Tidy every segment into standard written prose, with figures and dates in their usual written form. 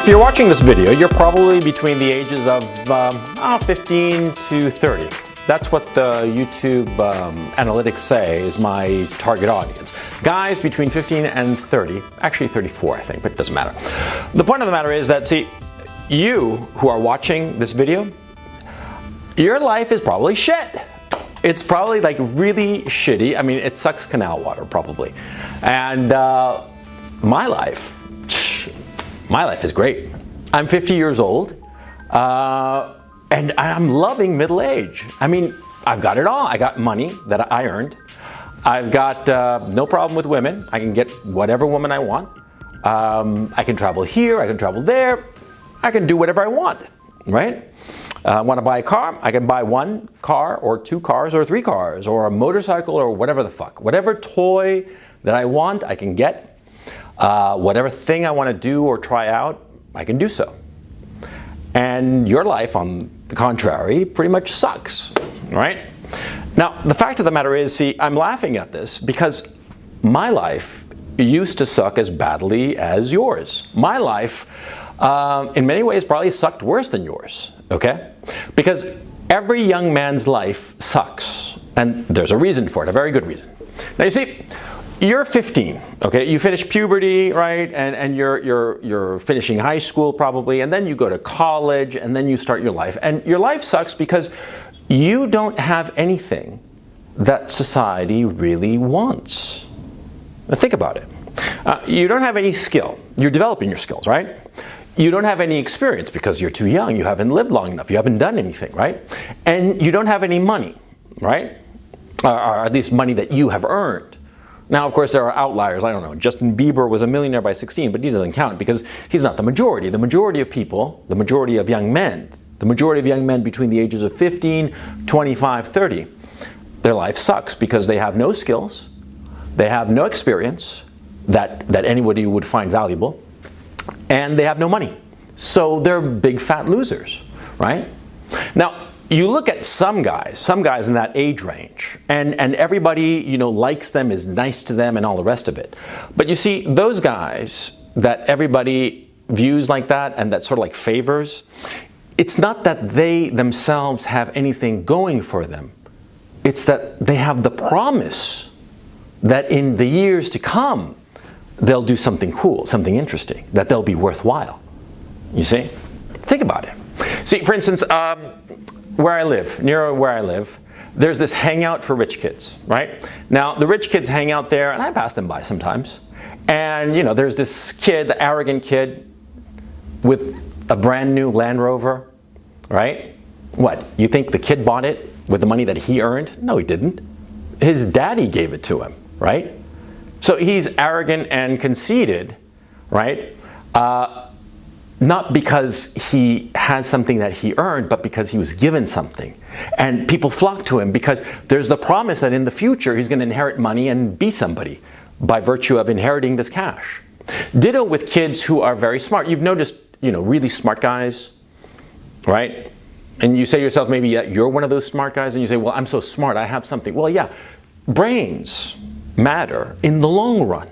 If you're watching this video, you're probably between the ages of 15 to 30. That's what the YouTube analytics say is my target audience. Guys between 15 and 30, actually 34 I think, but it doesn't matter. The point of the matter is that, see, you who are watching this video, your life is probably shit. It's probably like really shitty. I mean, it sucks canal water probably. And my life is great. I'm 50 years old and I'm loving middle age. I mean, I've got it all. I got money that I earned. I've got no problem with women. I can get whatever woman I want. I can travel here, I can travel there. I can do whatever I want, right? Want to buy a car? I can buy one car or two cars or three cars or a motorcycle or whatever the fuck. Whatever toy that I want, I can get. Whatever thing I want to do or try out, I can do so. And your life, on the contrary, pretty much sucks, right? Now, the fact of the matter is, see, I'm laughing at this because my life used to suck as badly as yours. My life, in many ways, probably sucked worse than yours, okay? Because every young man's life sucks, and there's a reason for it, a very good reason. Now, you see, you're 15, okay? You finish puberty, right? And you're finishing high school probably, and then you go to college, and then you start your life. And your life sucks because you don't have anything that society really wants. Now think about it. You don't have any skill. You're developing your skills, right? You don't have any experience because you're too young. You haven't lived long enough. You haven't done anything, right? And you don't have any money, right? Or at least money that you have earned. Now, of course, there are outliers. I don't know. Justin Bieber was a millionaire by 16, but he doesn't count because he's not the majority. The majority of people, the majority of young men, between the ages of 15, 25, 30, their life sucks because they have no skills, they have no experience that anybody would find valuable, and they have no money. So they're big fat losers, right? Now, you look at some guys in that age range, and everybody, you know, likes them, is nice to them, and all the rest of it. But you see, those guys that everybody views like that and that sort of like favors, it's not that they themselves have anything going for them. It's that they have the promise that in the years to come, they'll do something cool, something interesting, that they'll be worthwhile. You see? Think about it. See, for instance, where I live, near where I live, there's this hangout for rich kids, right? Now, the rich kids hang out there, and I pass them by sometimes. And, you know, there's this kid, the arrogant kid, with a brand new Land Rover, right? What, you think the kid bought it with the money that he earned? No, he didn't. His daddy gave it to him, right? So he's arrogant and conceited, right? Not because he has something that he earned, but because he was given something. And people flock to him because there's the promise that in the future he's going to inherit money and be somebody by virtue of inheriting this cash. Ditto with kids who are very smart. You've noticed, you know, really smart guys, right? And you say to yourself, maybe yeah, you're one of those smart guys, and you say, well, I'm so smart, I have something. Well, yeah, brains matter in the long run.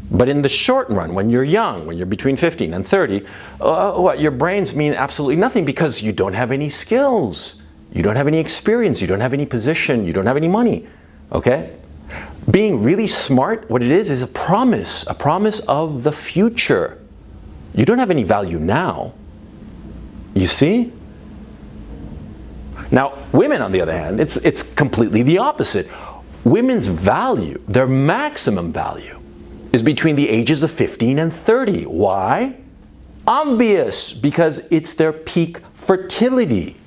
But in the short run, when you're young, when you're between 15 and 30, your brains mean absolutely nothing because you don't have any skills. You don't have any experience. You don't have any position. You don't have any money. Okay? Being really smart, what it is a promise of the future. You don't have any value now. You see? Now, women, on the other hand, it's completely the opposite. Women's value, their maximum value, is between the ages of 15 and 30. Why? Obvious, because it's their peak fertility.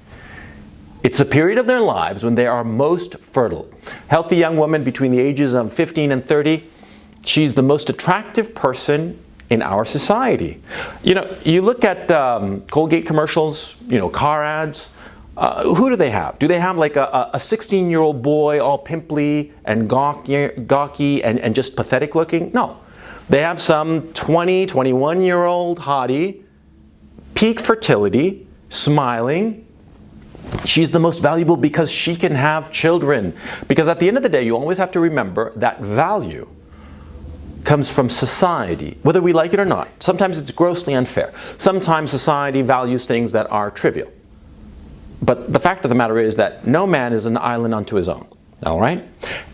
It's a period of their lives when they are most fertile. Healthy young woman between the ages of 15 and 30, she's the most attractive person in our society. You know, you look at Colgate commercials, you know, car ads. Who do they have? Do they have like a 16-year-old boy all pimply and gawky and just pathetic looking? No. They have some 20, 21-year-old hottie, peak fertility, smiling. She's the most valuable because she can have children. Because at the end of the day, you always have to remember that value comes from society, whether we like it or not. Sometimes it's grossly unfair. Sometimes society values things that are trivial. But the fact of the matter is that no man is an island unto his own, all right?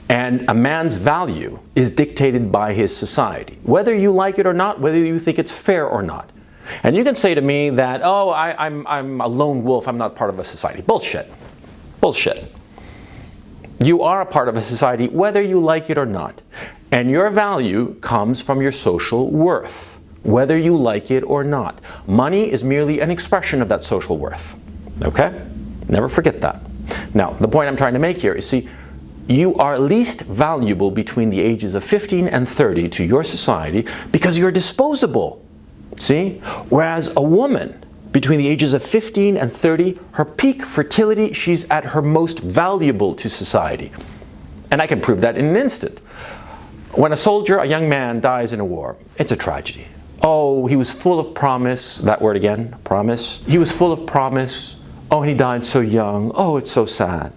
And a man's value is dictated by his society, whether you like it or not, whether you think it's fair or not. And you can say to me that, oh, I'm a lone wolf, I'm not part of a society. Bullshit. Bullshit. You are a part of a society, whether you like it or not. And your value comes from your social worth, whether you like it or not. Money is merely an expression of that social worth. Okay? Never forget that. Now, the point I'm trying to make here is, see, you are least valuable between the ages of 15 and 30 to your society because you're disposable. See? Whereas a woman between the ages of 15 and 30, her peak fertility, she's at her most valuable to society. And I can prove that in an instant. When a soldier, a young man, dies in a war, it's a tragedy. Oh, he was full of promise. That word again, promise. He was full of promise. Oh, and he died so young. Oh, it's so sad.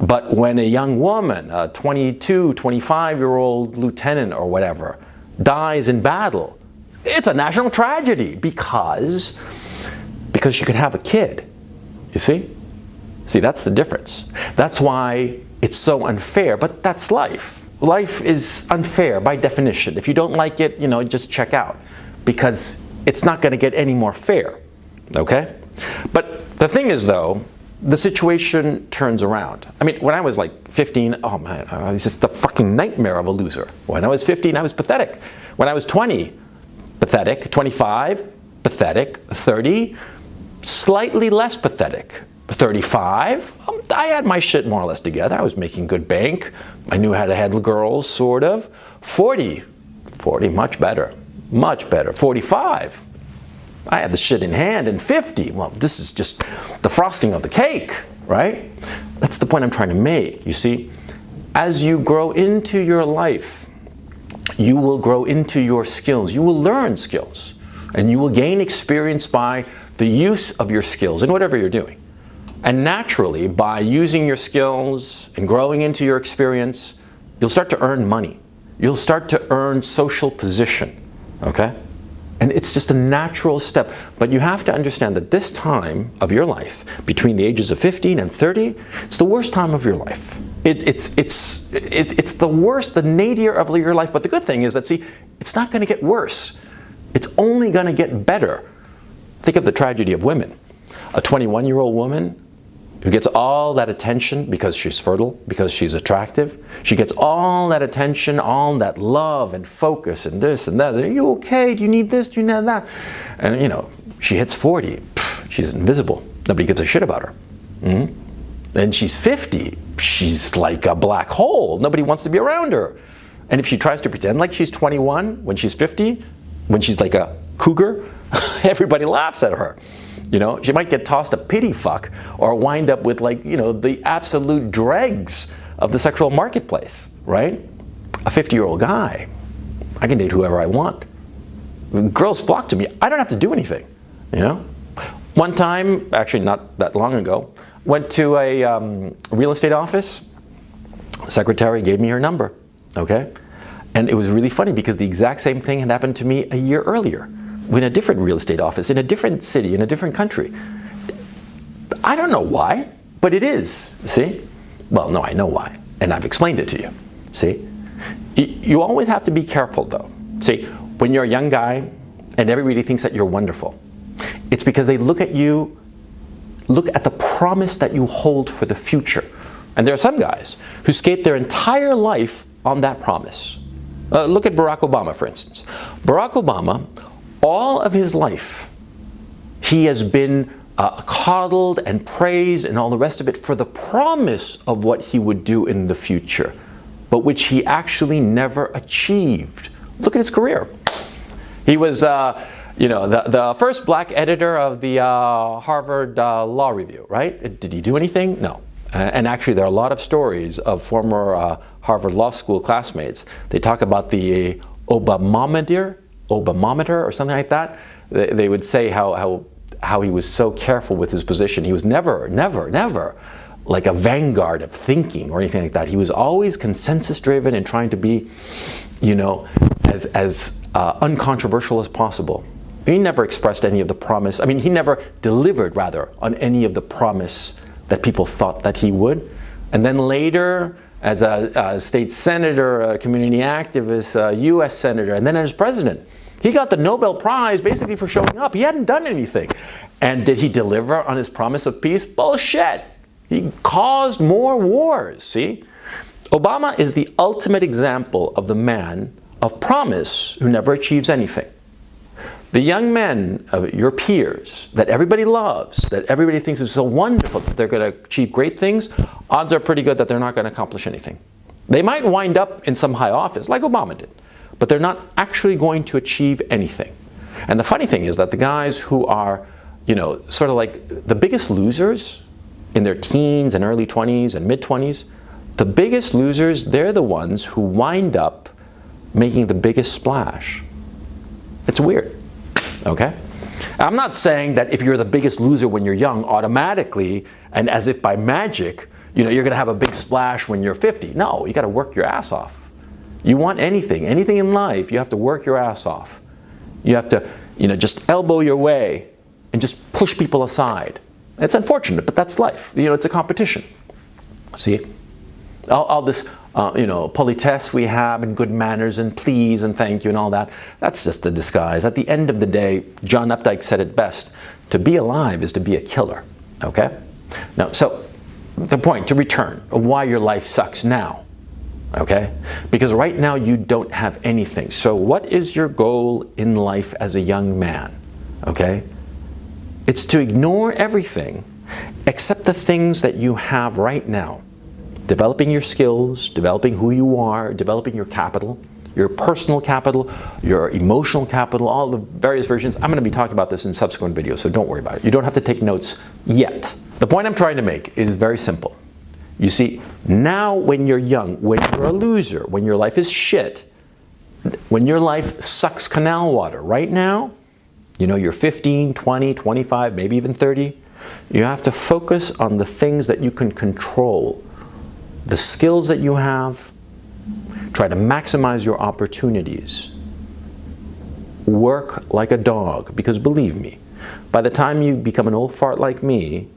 But when a young woman, a 22, 25-year-old lieutenant or whatever, dies in battle, it's a national tragedy because she could have a kid. You see? See, that's the difference. That's why it's so unfair, but that's life. Life is unfair by definition. If you don't like it, just check out, because it's not going to get any more fair. Okay? But the thing is, though, the situation turns around. I mean, when I was like 15, oh man, I was just a fucking nightmare of a loser. When I was 15, I was pathetic. When I was 20, pathetic. 25, pathetic. 30, slightly less pathetic. 35, I had my shit more or less together. I was making good bank. I knew how to handle girls, sort of. 40, much better. Much better. 45, I had the shit in hand. And 50, well, this is just the frosting of the cake, right? That's the point I'm trying to make. You see, as you grow into your life, you will grow into your skills. You will learn skills. And you will gain experience by the use of your skills in whatever you're doing. And naturally, by using your skills and growing into your experience, you'll start to earn money. You'll start to earn social position, okay? And it's just a natural step. But you have to understand that this time of your life, between the ages of 15 and 30, it's the worst time of your life. It's the worst, the nadir of your life. But the good thing is that, see, it's not going to get worse. It's only going to get better. Think of the tragedy of women. A 21-year-old woman who gets all that attention because she's fertile, because she's attractive. She gets all that attention, all that love and focus and this and that. Are you okay? Do you need this? Do you need that? And she hits 40. She's invisible. Nobody gives a shit about her. Then she's 50. She's like a black hole. Nobody wants to be around her. And if she tries to pretend like she's 21 when she's 50, when she's like a cougar, everybody laughs at her. She might get tossed a pity fuck or wind up with the absolute dregs of the sexual marketplace, right? A 50-year-old guy, I can date whoever I want. Girls flock to me. I don't have to do anything, One time, actually not that long ago, went to a real estate office. The secretary gave me her number, okay? And it was really funny because the exact same thing had happened to me a year earlier. In a different real estate office, in a different city, in a different country. I don't know why, but it is, see? Well, no, I know why, and I've explained it to you, see? You always have to be careful, though. See, when you're a young guy and everybody thinks that you're wonderful, it's because they look at you, look at the promise that you hold for the future. And there are some guys who skate their entire life on that promise. Look at Barack Obama, for instance. Barack Obama, all of his life, he has been coddled and praised and all the rest of it for the promise of what he would do in the future, but which he actually never achieved. Look at his career. He was, the first black editor of the Harvard Law Review, right? Did he do anything? No. And actually, there are a lot of stories of former Harvard Law School classmates. They talk about the Obamometer or something like that. They would say how he was so careful with his position. He was never like a vanguard of thinking or anything like that. He was always consensus driven and trying to be, uncontroversial as possible. He never expressed any of the promise. I mean, he never delivered, rather, on any of the promise that people thought that he would. And then later, as a state senator, a community activist, a U.S. senator, and then as president, he got the Nobel Prize basically for showing up. He hadn't done anything. And did he deliver on his promise of peace? Bullshit. He caused more wars, see? Obama is the ultimate example of the man of promise who never achieves anything. The young men of your peers that everybody loves, that everybody thinks is so wonderful that they're going to achieve great things, odds are pretty good that they're not going to accomplish anything. They might wind up in some high office, like Obama did, but they're not actually going to achieve anything. And the funny thing is that the guys who are, sort of like the biggest losers in their teens and early 20s and mid-20s, the biggest losers, they're the ones who wind up making the biggest splash. It's weird. Okay? I'm not saying that if you're the biggest loser when you're young, automatically, and as if by magic, you're going to have a big splash when you're 50. No, you got to work your ass off. You want anything in life, you have to work your ass off. You have to, just elbow your way and just push people aside. It's unfortunate, but that's life. It's a competition. See? All this, politesse we have and good manners and please and thank you and all that, that's just a disguise. At the end of the day, John Updike said it best, to be alive is to be a killer, okay? Now, so the point, to return, of why your life sucks now, okay? Because right now you don't have anything. So what is your goal in life as a young man, okay? It's to ignore everything except the things that you have right now. Developing your skills, developing who you are, developing your capital, your personal capital, your emotional capital, all the various versions. I'm going to be talking about this in subsequent videos, so don't worry about it. You don't have to take notes yet. The point I'm trying to make is very simple. You see, now when you're young, when you're a loser, when your life is shit, when your life sucks canal water, right now, you're 15, 20, 25, maybe even 30, you have to focus on the things that you can control. The skills that you have, try to maximize your opportunities. Work like a dog, because believe me, by the time you become an old fart like me,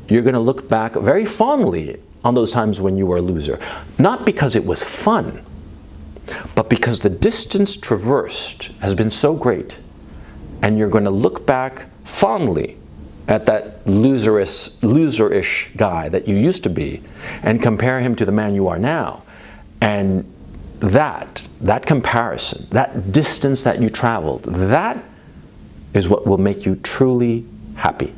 you're going to look back very fondly on those times when you were a loser. Not because it was fun, but because the distance traversed has been so great, and you're going to look back fondly at that loserish guy that you used to be and compare him to the man you are now. And that comparison, that distance that you traveled, that is what will make you truly happy.